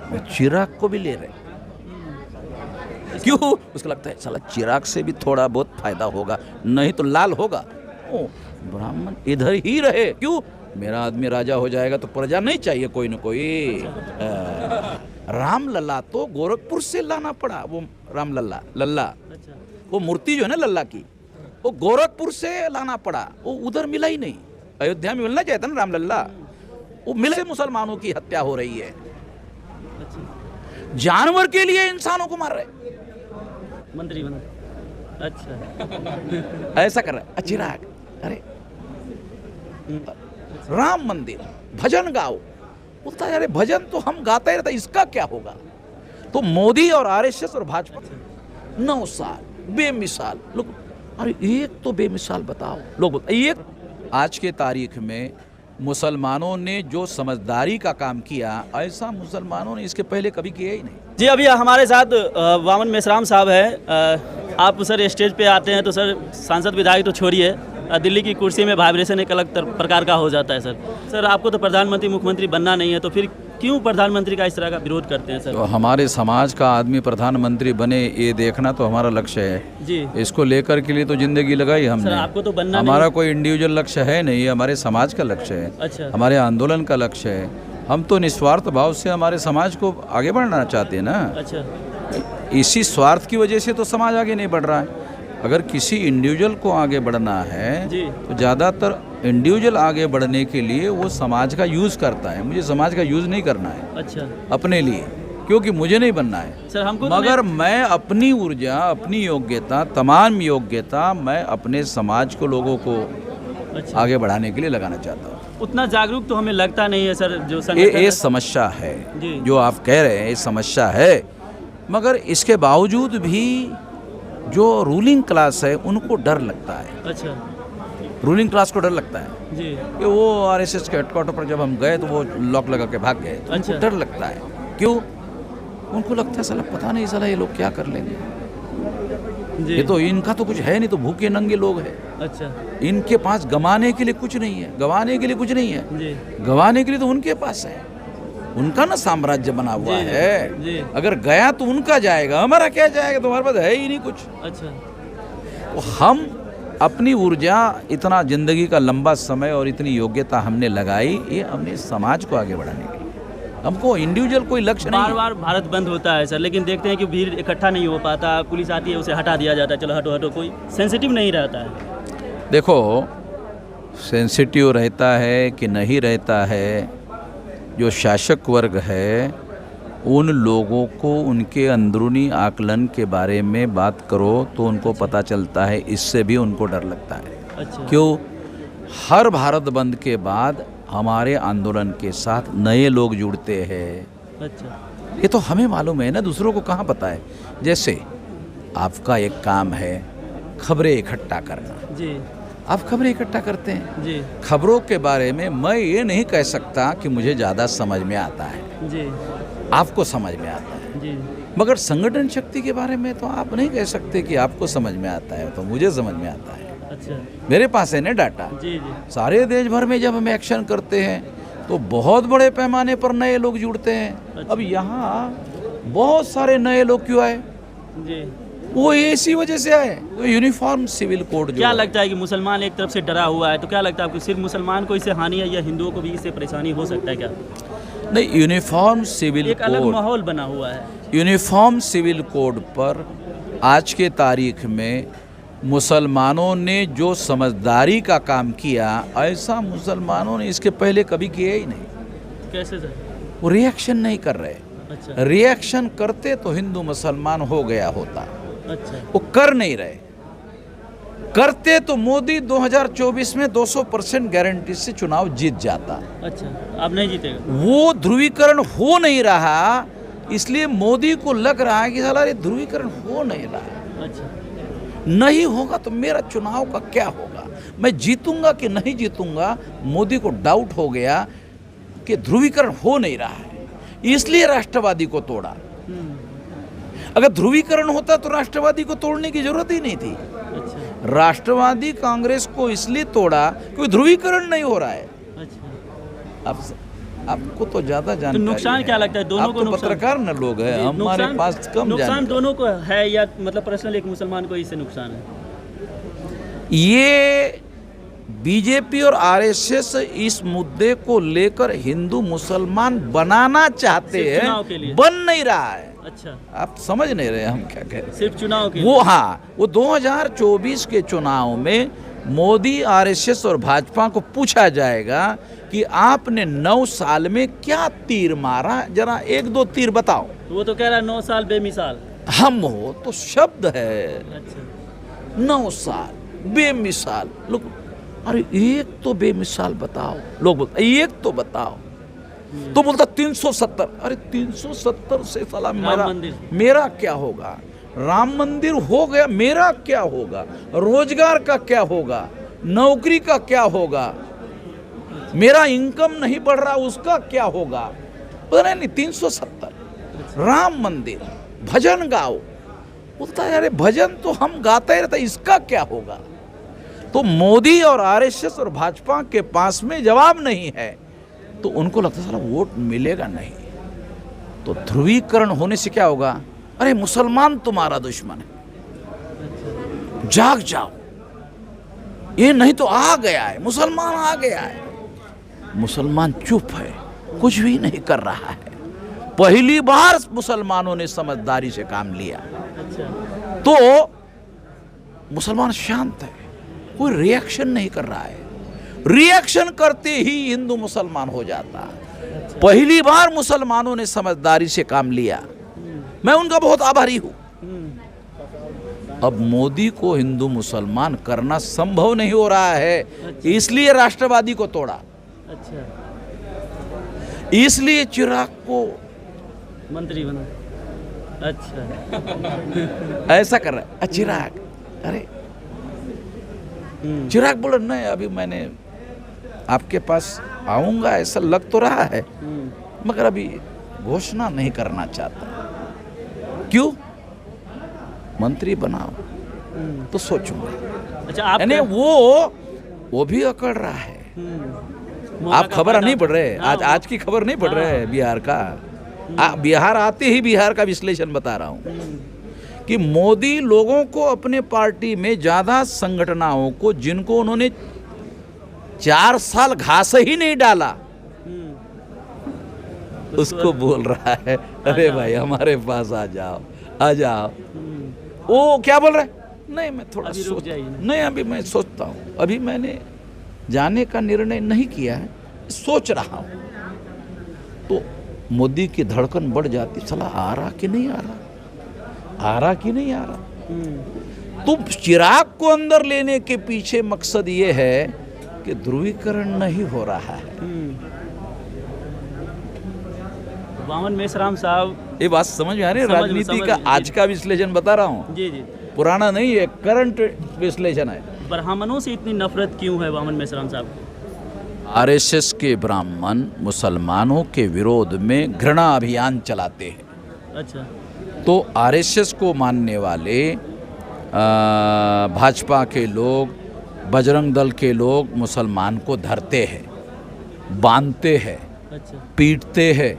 वो चिराग को भी ले रहे। क्यों? उसको लगता है साला चिराग से भी थोड़ा बहुत फायदा होगा, नहीं तो लाल होगा। ओ ब्राह्मण इधर ही रहे, क्यों? मेरा आदमी राजा हो जाएगा तो प्रजा नहीं चाहिए कोई न कोई। राम लल्ला तो गोरखपुर से लाना पड़ा, वो राम लल्ला लल्ला वो मूर्ति जो है ना लल्ला की, वो गोरखपुर से लाना पड़ा, वो उधर मिला ही नहीं। अयोध्या में मिलना चाहिए था ना राम लल्ला, वो मिले। मुसलमानों की हत्या हो रही है, जानवर के लिए इंसानों को मार रहे, मंत्री बना। अच्छा ऐसा कर रहा है। चिराग, अरे राम मंदिर भजन गाओ, बोलता है अरे भजन तो हम गाते ही रहते, इसका क्या होगा? तो मोदी और आरएसएस और भाजपा 9 साल बेमिसाल लोग। अरे एक तो बेमिसाल बताओ, लोग बोलते एक। आज के तारीख में मुसलमानों ने जो समझदारी का काम किया, ऐसा मुसलमानों ने इसके पहले कभी किया ही नहीं। जी, अभी हमारे साथ वामन मेश्राम साहब हैं। आप सर स्टेज पे आते हैं तो सर सांसद विधायक तो छोड़िए, दिल्ली की कुर्सी में वाइब्रेशन एक अलग प्रकार का हो जाता है सर। सर आपको तो प्रधानमंत्री मुख्यमंत्री बनना नहीं है, तो फिर क्यों प्रधानमंत्री का इस तरह का विरोध करते हैं सर? तो हमारे समाज का आदमी प्रधानमंत्री बने ये देखना तो हमारा लक्ष्य है जी। इसको लेकर के लिए तो जिंदगी लगाई हमने। सर आपको तो बनना हमारा कोई इंडिविजुअल लक्ष्य है नहीं, हमारे समाज का लक्ष्य है। अच्छा। हमारे आंदोलन का लक्ष्य है। हम तो निस्वार्थ भाव से हमारे समाज को आगे बढ़ाना चाहते हैं ना। अच्छा। इसी स्वार्थ की वजह से तो समाज आगे नहीं बढ़ रहा है। अगर किसी इंडिविजुअल को आगे बढ़ना है जी। तो ज़्यादातर इंडिविजुअल आगे बढ़ने के लिए वो समाज का यूज़ करता है। मुझे समाज का यूज़ नहीं करना है अच्छा अपने लिए, क्योंकि मुझे नहीं बनना है सर हमको। मगर मैं अपनी ऊर्जा, अपनी योग्यता, तमाम योग्यता मैं अपने समाज को, लोगों को अच्छा। आगे बढ़ाने के लिए लगाना चाहता हूँ। उतना जागरूक तो हमें लगता नहीं है सर। जो ये समस्या है जी। जो आप कह रहे हैं, ये समस्या है। मगर इसके बावजूद भी जो रूलिंग क्लास है उनको डर लगता है। अच्छा। रूलिंग क्लास को डर लगता है जी। कि वो आरएसएस के हेडक्वार्टर पर जब हम गए तो वो लॉक लगा के भाग गए, तो अच्छा। उनको डर लगता है। क्यों? उनको लगता है साला पता नहीं साला ये लोग क्या कर लेंगे। जी। ये तो इनका तो कुछ है नहीं, तो भूखे नंगे लोग हैं। अच्छा। इनके पास गंवाने के लिए कुछ नहीं है, गंवाने के लिए कुछ नहीं है। जी। गंवाने के लिए तो उनके पास है, उनका ना साम्राज्य बना हुआ जी। है। जी। अगर गया तो उनका जाएगा, हमारा क्या जाएगा? तुम्हारे पास है ही नहीं कुछ। अच्छा। तो हम अपनी ऊर्जा, इतना जिंदगी का लंबा समय और इतनी योग्यता हमने लगाई, ये हमने समाज को आगे बढ़ाने के लिए। हमको इंडिविजुअल कोई लक्ष्य नहीं बार है। बार भारत बंद होता है सर, लेकिन देखते हैं कि भीड़ इकट्ठा नहीं हो पाता, पुलिस आती है उसे हटा दिया जाता है, चलो हटो हटो, कोई सेंसिटिव नहीं रहता है। देखो सेंसिटिव रहता है कि नहीं रहता है, जो शासक वर्ग है उन लोगों को उनके अंदरूनी आकलन के बारे में बात करो तो उनको पता चलता है, इससे भी उनको डर लगता है। अच्छा। क्यों? हर भारत बंद के बाद हमारे आंदोलन के साथ नए लोग जुड़ते हैं। अच्छा। ये तो हमें मालूम है ना, दूसरों को कहाँ पता है। जैसे आपका एक काम है खबरें इकट्ठा करना, जी। आप खबरें इकट्ठा करते हैं। जी। खबरों के बारे में मैं ये नहीं कह सकता कि मुझे ज़्यादा समझ में आता है, जी। आपको समझ में आता है। जी। मगर संगठन शक्ति के बारे में तो आप नहीं कह सकते कि आपको समझ में आता है, तो मुझे समझ में आता है। अच्छा। मेरे पास है ना डाटा। जी। जी। सारे देश भर में जब हम एक्शन करते हैं तो बहुत बड़े पैमाने पर नए लोग जुड़ते हैं। अच्छा। अब यहाँ बहुत सारे नए लोग क्यों आए? जी। वो इसी वजह से आए, वो यूनिफॉर्म सिविल कोड जो क्या है। लगता है कि मुसलमान एक तरफ से डरा हुआ है, तो क्या लगता है आपको सिर्फ मुसलमान को इससे हानि है या हिंदुओं को भी इससे परेशानी हो सकता है क्या? नहीं, यूनिफॉर्म सिविल एक अलग कोड, माहौल बना हुआ है। यूनिफॉर्म सिविल कोड पर आज के तारीख में मुसलमानों ने जो समझदारी का काम किया, ऐसा मुसलमानों ने इसके पहले कभी किया ही नहीं। कैसे सर? वो रिएक्शन नहीं कर रहे। अच्छा। रिएक्शन करते तो हिंदू मुसलमान हो गया होता, अच्छा। वो कर नहीं रहे। करते तो मोदी 2024 में 200% गारंटी से चुनाव जीत जाता। अच्छा, अब नहीं जीतेगा। वो ध्रुवीकरण हो नहीं रहा, इसलिए मोदी को लग रहा है कि साला ये ध्रुवीकरण हो नहीं रहा। अच्छा। नहीं होगा तो मेरा चुनाव का क्या होगा, मैं जीतूंगा कि नहीं जीतूंगा। मोदी को डाउट हो गया कि ध्रुवीकरण हो नहीं रहा है, इसलिए राष्ट्रवादी को तोड़ा। अगर ध्रुवीकरण होता तो राष्ट्रवादी को तोड़ने की जरूरत ही नहीं थी। अच्छा। राष्ट्रवादी कांग्रेस को इसलिए तोड़ा क्योंकि ध्रुवीकरण नहीं हो रहा है। अच्छा। अब आपको तो ज्यादा तो जानकारी नुकसान है। क्या लगता है दोनों आप को? तो नुकसान पत्रकार न लोग हैं, हमारे नुकसान- पास कम नुकसान जानकारी। दोनों को है या मतलब पर्सनल एक मुसलमान को इससे नुकसान है? ये बीजेपी और आरएसएस इस मुद्दे को लेकर हिंदू मुसलमान बनाना चाहते सिर्फ हैं, चुनाव के लिए? बन नहीं रहा है। अच्छा, आप समझ नहीं रहे हम क्या कह रहे हैं। सिर्फ चुनाव के वो लिए? हाँ, वो 2024 के चुनाव में मोदी, आरएसएस और भाजपा को पूछा जाएगा कि आपने 9 साल में क्या तीर मारा, जरा 1-2 तीर बताओ। वो तो कह रहा है 9 साल बेमिसाल। हम हो तो शब्द है, अच्छा, 9 साल बेमिसाल। लोग अरे एक तो बेमिसाल बताओ, लोग बोलते एक तो बताओ, तो बोलता 370। अरे 370 से साला मेरा क्या होगा? राम मंदिर हो गया, मेरा क्या होगा? रोजगार का क्या होगा? नौकरी का क्या होगा? मेरा इनकम नहीं बढ़ रहा, उसका क्या होगा? पता नहीं 370 राम मंदिर, भजन गाओ। बोलता है अरे भजन तो हम गाते ही रहते, इसका क्या होगा? तो मोदी और आरएसएस और भाजपा के पास में जवाब नहीं है, तो उनको लगता है साला वोट मिलेगा नहीं। तो ध्रुवीकरण होने से क्या होगा? अरे मुसलमान तुम्हारा दुश्मन है, जाग जाओ, ये नहीं तो आ गया है, मुसलमान आ गया है। मुसलमान चुप है, कुछ भी नहीं कर रहा है। पहली बार मुसलमानों ने समझदारी से काम लिया, अच्छा, तो मुसलमान शांत है, कोई रिएक्शन नहीं कर रहा है। रिएक्शन करते ही हिंदू मुसलमान हो जाता है। पहली बार मुसलमानों ने समझदारी से काम लिया, मैं उनका बहुत आभारी हूं। अब मोदी को हिंदू मुसलमान करना संभव नहीं हो रहा है, इसलिए राष्ट्रवादी को तोड़ा, अच्छा, इसलिए चिराग को मंत्री बना। अच्छा, ऐसा कर रहा है। चिराग, अरे चिराग बोला नहीं, अभी मैंने आपके पास आऊंगा ऐसा लग तो रहा है, मगर अभी घोषणा नहीं करना चाहता। क्यों? मंत्री बनाओ तो सोचूंगा। अच्छा, आप यानी वो भी अकड़ रहा है। मौका आप का खबर फायदा- नहीं पढ़ रहे, हाँ, आज की खबर नहीं पढ़ रहे बिहार का। बिहार आते ही बिहार का विश्लेषण बता रहा हूं कि मोदी लोगों को अपने पार्टी में ज्यादा संगठनों को, जिनको उन्होंने 4 साल घास ही नहीं डाला, उसको बोल रहा है अरे भाई हमारे पास आ जाओ, आ जाओ। वो क्या बोल रहा है? नहीं मैं थोड़ा अभी रुक जाइए। नहीं अभी मैं सोचता हूँ, अभी मैंने जाने का निर्णय नहीं किया है, सोच रहा हूँ। तो मोदी की धड़कन बढ़ जाती, साला आ रहा कि नहीं आ रहा, आ रहा कि नहीं आ रहा। तो चिराग को अंदर लेने के पीछे मकसद ये है कि ध्रुवीकरण नहीं हो रहा है। वामन मेश्राम साहब, ये बात समझ में आ रही है? समझ में, राजनीति समझ का में, आज का विश्लेषण बता रहा हूँ, जी जी, पुराना नहीं है, करंट विश्लेषण है। ब्राह्मणों से इतनी नफरत क्यों है वामन मेश्राम साहब? आरएसएस के ब्राह्मण मुसलमानों के विरोध में घृणा अभियान चलाते हैं। अच्छा, तो आरएसएस को मानने वाले भाजपा के लोग, बजरंग दल के लोग मुसलमान को धरते हैं, बांधते हैं, अच्छा, पीटते हैं,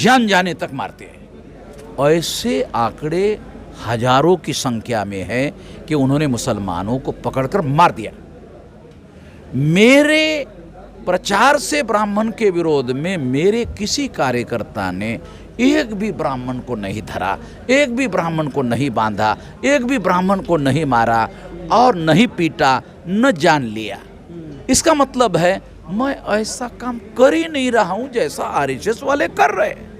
जान जाने तक मारते हैं। ऐसे आंकड़े हजारों की संख्या में है कि उन्होंने मुसलमानों को पकड़कर मार दिया। मेरे प्रचार से ब्राह्मण के विरोध में मेरे किसी कार्यकर्ता ने एक भी ब्राह्मण को नहीं धरा, एक भी ब्राह्मण को नहीं बांधा, एक भी ब्राह्मण को नहीं मारा और नहीं पीटा, न जान लिया। इसका मतलब है मैं ऐसा काम कर ही नहीं रहा हूं जैसा आरएसएस वाले कर रहे हैं।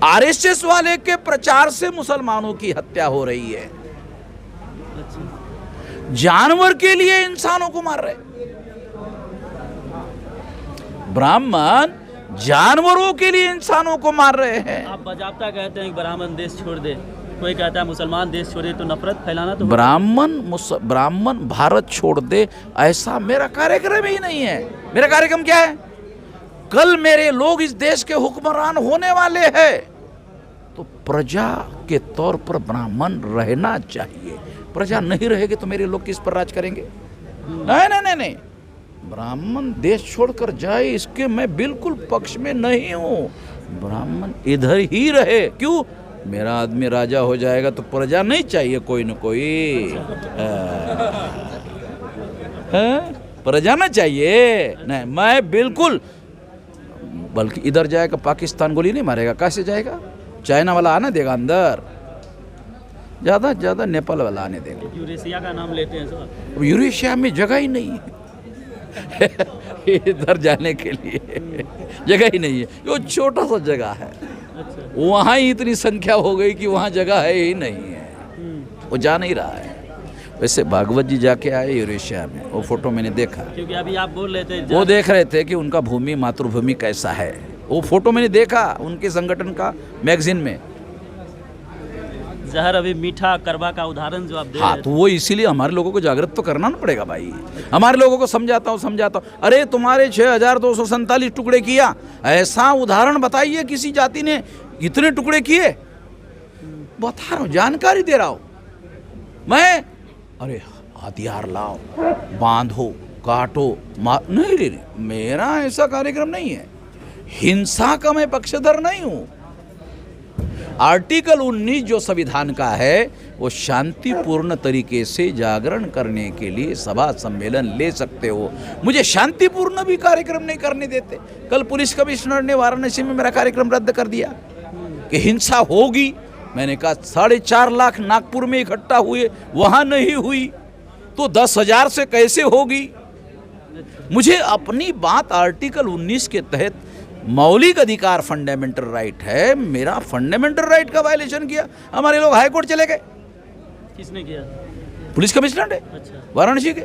आरएसएस वाले के प्रचार से मुसलमानों की हत्या हो रही है। जानवर के लिए इंसानों को मार रहे, ब्राह्मण जानवरों के लिए इंसानों को मार रहे हैं। आप बजाबता कहते हैं कि ब्राह्मण देश छोड़ दे, कोई कहता है मुसलमान देश छोड़े, तो नफरत फैलाना तो ब्राह्मण भारत छोड़ दे, ऐसा मेरा कार्यक्रम ही नहीं है। मेरा कार्यक्रम क्या है? कल मेरे लोग इस देश के हुक्मरान होने वाले हैं, तो प्रजा के तौर पर ब्राह्मण रहना चाहिए। प्रजा नहीं रहेगी तो मेरे लोग किस पर राज करेंगे? नहीं नहीं नहीं नहीं, ब्राह्मण देश छोड़कर जाए इसके मैं बिल्कुल पक्ष में नहीं हूँ। ब्राह्मण इधर ही रहे। क्यों? मेरा आदमी राजा हो जाएगा तो प्रजा नहीं चाहिए कोई न कोई। प्रजा ना चाहिए। नहीं, मैं बिल्कुल, बल्कि इधर जाएगा पाकिस्तान गोली नहीं मारेगा। कहाँ से जाएगा? चाइना वाला आने देगा अंदर, ज़्यादा से ज़्यादा नेपाल वाला आने देगा। यूरेशिया का नाम लेते हैं सर। यूरेशिया में जगह ही नहीं है इधर जाने के लिए जगह ही नहीं है। वो छोटा सा जगह है, अच्छा। वहाँ ही इतनी संख्या हो गई कि वहाँ जगह है ही नहीं है, वो जा नहीं रहा है। वैसे भागवत जी जाके आए यूरेशिया में, वो फोटो मैंने देखा। क्योंकि अभी आप बोल रहे थे वो देख रहे थे कि उनका भूमि मातृभूमि कैसा है। वो फोटो मैंने देखा उनके संगठन का मैगजीन में। जहर अभी मीठा करवा का उदाहरण जो आप दे हाँ, रहे तो वो इसीलिए हमारे लोगों को जागृत तो करना ना पड़ेगा भाई। हमारे लोगों को समझाता हूँ। अरे तुम्हारे 6247 टुकड़े किया, ऐसा उदाहरण बताइए किसी जाति ने इतने टुकड़े किए। बता रहा हूँ, जानकारी दे रहा हूँ मैं। अरे हथियार लाओ, बांधो, काटो, मार, नहीं, मेरा ऐसा कार्यक्रम नहीं है। हिंसा का मैं पक्षधर नहीं हूँ। आर्टिकल 19 जो संविधान का है वो शांतिपूर्ण तरीके से जागरण करने के लिए सभा सम्मेलन ले सकते हो। मुझे शांतिपूर्ण भी कार्यक्रम नहीं करने देते। कल पुलिस कमिश्नर ने वाराणसी में मेरा कार्यक्रम रद्द कर दिया कि हिंसा होगी। मैंने कहा 4.5 लाख नागपुर में इकट्ठा हुए, वहां नहीं हुई तो 10,000 से कैसे होगी। मुझे अपनी बात आर्टिकल 19 के तहत मौलिक अधिकार फंडामेंटल राइट है, मेरा फंडामेंटल राइट का वायलेशन किया। हमारे लोग हाई कोर्ट चले गए। किसने किया? पुलिस कमिश्नर ने, अच्छा। वाराणसी के।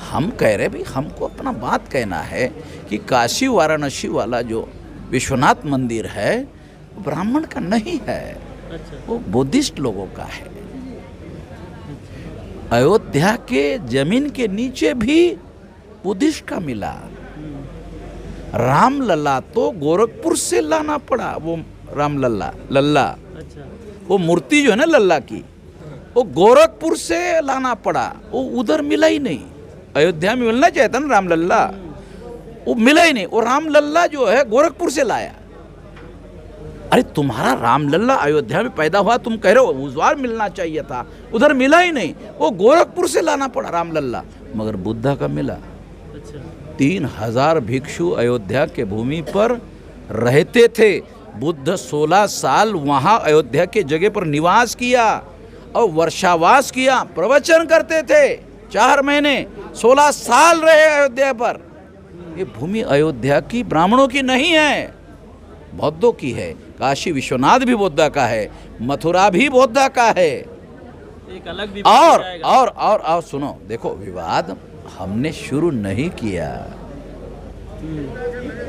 हम कह रहे भाई, हमको अपना बात कहना है कि काशी वाराणसी वाला जो विश्वनाथ मंदिर है वो ब्राह्मण का नहीं है, अच्छा। वो बुद्धिस्ट लोगों का है। अयोध्या के जमीन के नीचे भी बुद्धिस्ट का मिला। रामलला तो गोरखपुर से लाना पड़ा। वो रामलला लल्ला, अच्छा। वो मूर्ति जो है ना लल्ला की, वो गोरखपुर से लाना पड़ा। वो उधर मिला ही नहीं। अयोध्या में मिलना चाहिए था ना रामलल्ला, वो मिला ही नहीं। वो रामलल्ला जो है गोरखपुर से लाया। अरे तुम्हारा रामलल्ला अयोध्या में पैदा हुआ, तुम कह रहे हो उस बार मिलना चाहिए था, उधर मिला ही नहीं। वो गोरखपुर से लाना पड़ा रामलल्ला, मगर बुद्धा का मिला। अच्छा। 3000 भिक्षु अयोध्या के भूमि पर रहते थे। बुद्ध 16 साल वहाँ अयोध्या के जगह पर निवास किया और वर्षावास किया, प्रवचन करते थे 4 महीने, 16 साल रहे अयोध्या पर। ये भूमि अयोध्या की ब्राह्मणों की नहीं है, बौद्धों की है। काशी विश्वनाथ भी बौद्ध का है, मथुरा भी बौद्ध का है। एक अलग भी और सुनो, देखो विवाद हमने शुरू नहीं किया।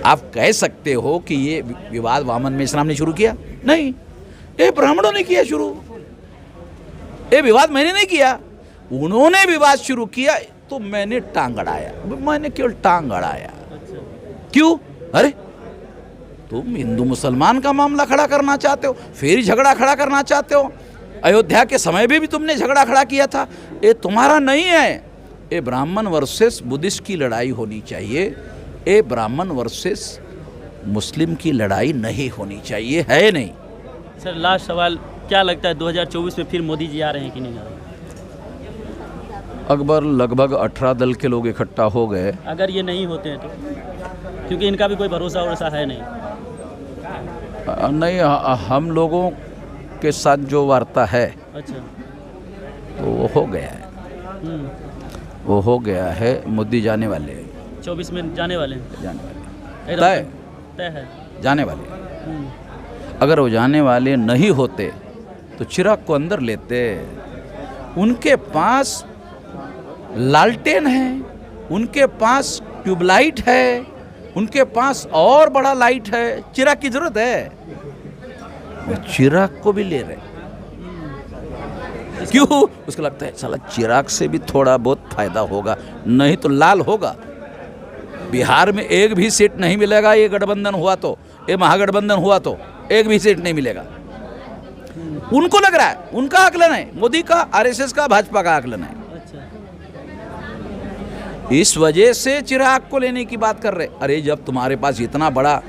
आप कह सकते हो कि ये विवाद वामन मेश्राम ने शुरू किया, नहीं, ये ब्राह्मणों ने किया शुरू। ये विवाद मैंने नहीं किया, उन्होंने विवाद शुरू किया तो मैंने टांग अड़ाया। मैंने केवल टांग अड़ाया। क्यों? अरे तुम हिंदू मुसलमान का मामला खड़ा करना चाहते हो, फिर झगड़ा खड़ा करना चाहते हो। अयोध्या के समय में भी तुमने झगड़ा खड़ा किया था। ये तुम्हारा नहीं है। ये ब्राह्मण वर्सेस बुद्धिस्ट की लड़ाई होनी चाहिए। ये ब्राह्मण वर्सेस मुस्लिम की लड़ाई नहीं होनी चाहिए, है नहीं। सर लास्ट सवाल, क्या लगता है 2024 में फिर मोदी जी आ रहे हैं कि नहीं आ रहे? अकबर लगभग 18 दल के लोग इकट्ठा हो गए। अगर ये नहीं होते हैं तो, क्योंकि इनका भी कोई भरोसा वरोसा है नहीं। नहीं, हम लोगों के साथ जो वार्ता है, अच्छा, तो वो हो गया है। वो हो गया है। मोदी जाने वाले हैं, 24 में जाने वाले हैं। जाने वाले तय है जाने वाले। अगर वो जाने वाले नहीं होते तो चिराग को अंदर लेते। उनके पास लालटेन है, उनके पास ट्यूबलाइट है, उनके पास और बड़ा लाइट है। चिराग की जरूरत है, वो चिराग को भी ले रहे। क्यों? उसको लगता है साला चिराग से भी थोड़ा बहुत फायदा होगा, नहीं तो लाल होगा। बिहार में एक भी सीट नहीं मिलेगा। ये गठबंधन हुआ तो, ये महागठबंधन हुआ तो एक भी सीट नहीं मिलेगा। उनको लग रहा है, उनका आकलन है, मोदी का, आरएसएस का, भाजपा का आकलन है। अच्छा। इस वजह से चिराग को लेने की बात कर रहे। अरे जब तुम्हारे पास इतना बड़ा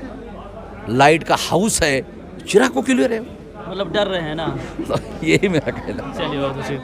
लाइट का हाउस है, चिराग को क्यों ले रहे हो? मतलब डर रहे हैं ना। तो यही मेरा कहना है। चलिए बहुत अच्छी